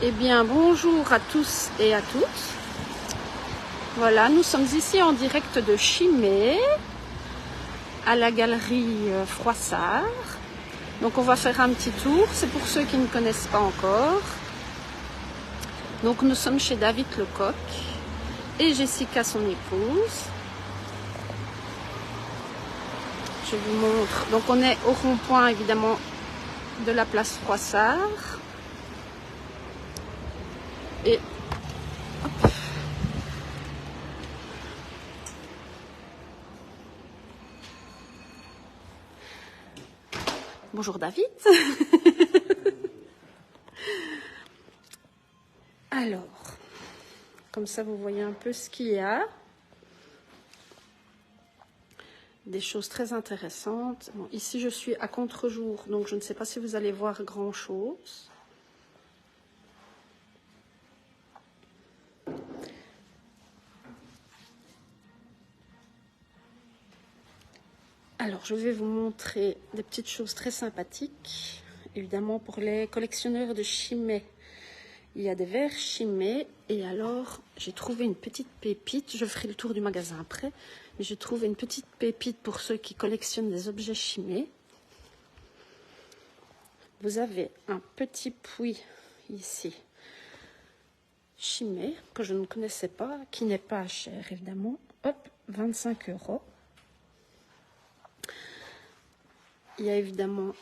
Eh bien, bonjour à tous et à toutes. Voilà, nous sommes ici en direct de Chimay, à la galerie Froissart. Donc on va faire un petit tour, c'est pour ceux qui ne connaissent pas encore. Donc nous sommes chez David Lecoq et Jessica, son épouse. Je vous montre. Donc on est au rond-point évidemment de la place Froissart. Et hop. Bonjour David. Alors, comme ça vous voyez un peu ce qu'il y a. Des choses très intéressantes. Bon, ici je suis à contre-jour, donc je ne sais pas si vous allez voir grand-chose. Alors, je vais vous montrer des petites choses très sympathiques. Évidemment, pour les collectionneurs de Chimay, il y a des verres Chimay. Et alors, j'ai trouvé une petite pépite. Je ferai le tour du magasin après. Mais j'ai trouvé une petite pépite pour ceux qui collectionnent des objets Chimay. Vous avez un petit puits ici, Chimay, que je ne connaissais pas, qui n'est pas cher, évidemment. Hop, 25 €. Il y a évidemment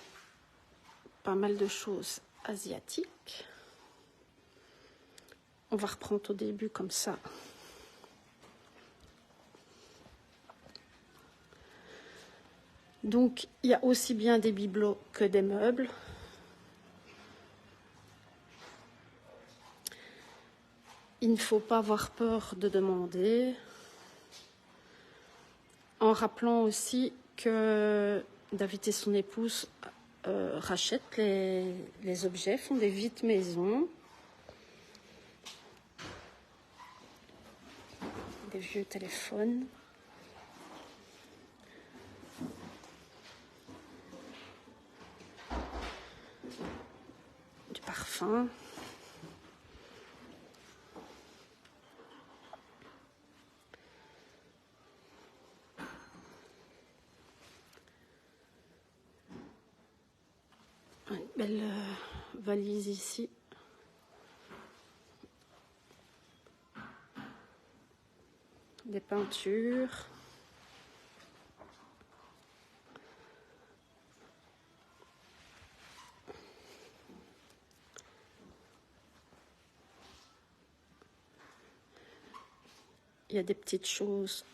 pas mal de choses asiatiques. On va reprendre au début comme ça. Donc, il y a aussi bien des bibelots que des meubles. Il ne faut pas avoir peur de demander. En rappelant aussi que David et son épouse rachètent les objets, font des visites maison. Des vieux téléphones. Du parfum. Une belle valise ici. Des peintures. Il y a des petites choses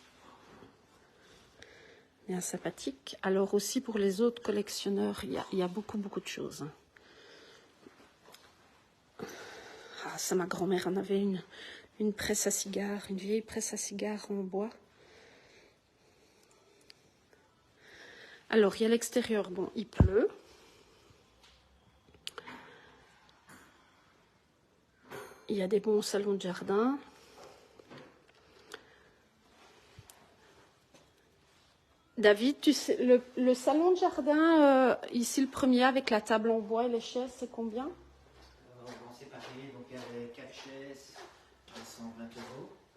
bien sympathiques. Alors aussi pour les autres collectionneurs, il y a beaucoup de choses. Ah, ça, ma grand-mère en avait une presse à cigares, une vieille presse à cigares en bois. Alors, il y a l'extérieur, bon, il pleut. Il y a des bons salons de jardin. David, tu sais, le salon de jardin, ici le premier avec la table en bois et les chaises, c'est combien? C'est pareil, donc il y avait 4 chaises à 120 €.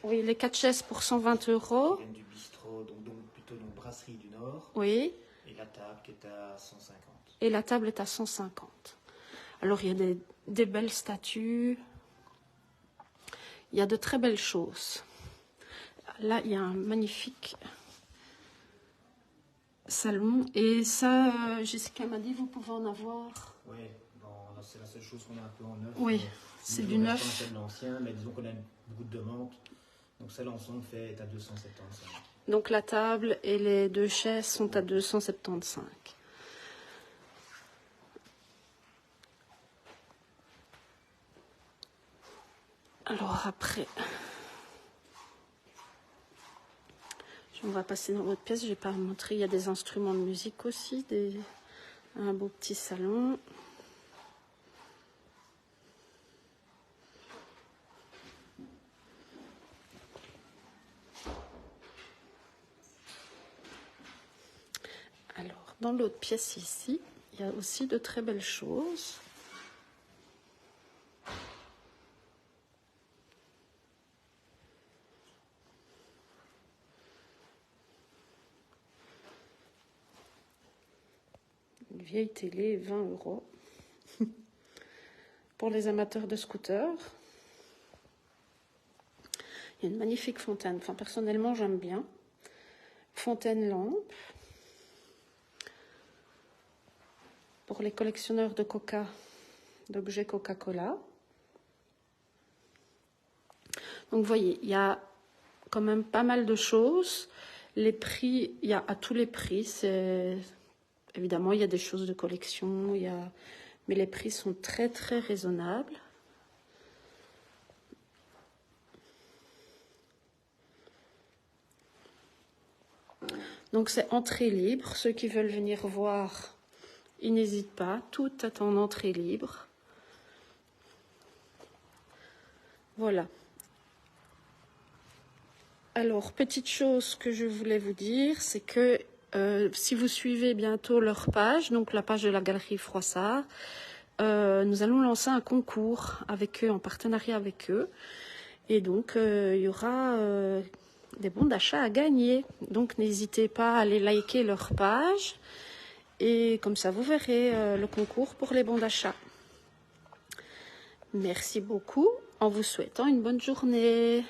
Oui, les 4 chaises pour 120 €. Qui viennent du bistrot, donc plutôt donc Brasserie du Nord. Oui. Et la table qui est à 150. Et la table est à 150. Alors, il y a des belles statues. Il y a de très belles choses. Là, il y a un magnifique salon. Et ça, Jessica m'a dit, vous pouvez en avoir. Oui, c'est la seule chose qu'on a un peu en neuf. Oui, c'est du neuf. C'est de l'ancien, mais disons qu'on a beaucoup de demandes. Donc ça, l'ensemble est à 275. Donc la table et les 2 chaises sont à 275. Alors après, on va passer dans l'autre pièce. Je vais pas vous montrer. Il y a des instruments de musique aussi, un beau petit salon. Alors, dans l'autre pièce ici, il y a aussi de très belles choses. vieille télé, 20 €. Pour les amateurs de scooters. Il y a une magnifique fontaine. Enfin, personnellement, j'aime bien. Fontaine lampe. Pour les collectionneurs de coca, d'objets Coca-Cola. Donc, vous voyez, il y a quand même pas mal de choses. Les prix, il y a à tous les prix. Évidemment, il y a des choses de collection, mais les prix sont très, très raisonnables. Donc, c'est entrée libre. Ceux qui veulent venir voir, ils n'hésitent pas. Tout est en entrée libre. Voilà. Alors, petite chose que je voulais vous dire, c'est que si vous suivez bientôt leur page, donc la page de la Galerie Froissart, nous allons lancer un concours avec eux, en partenariat avec eux. Et donc, il y aura des bons d'achat à gagner. Donc, n'hésitez pas à aller liker leur page. Et comme ça, vous verrez le concours pour les bons d'achat. Merci beaucoup, en vous souhaitant une bonne journée.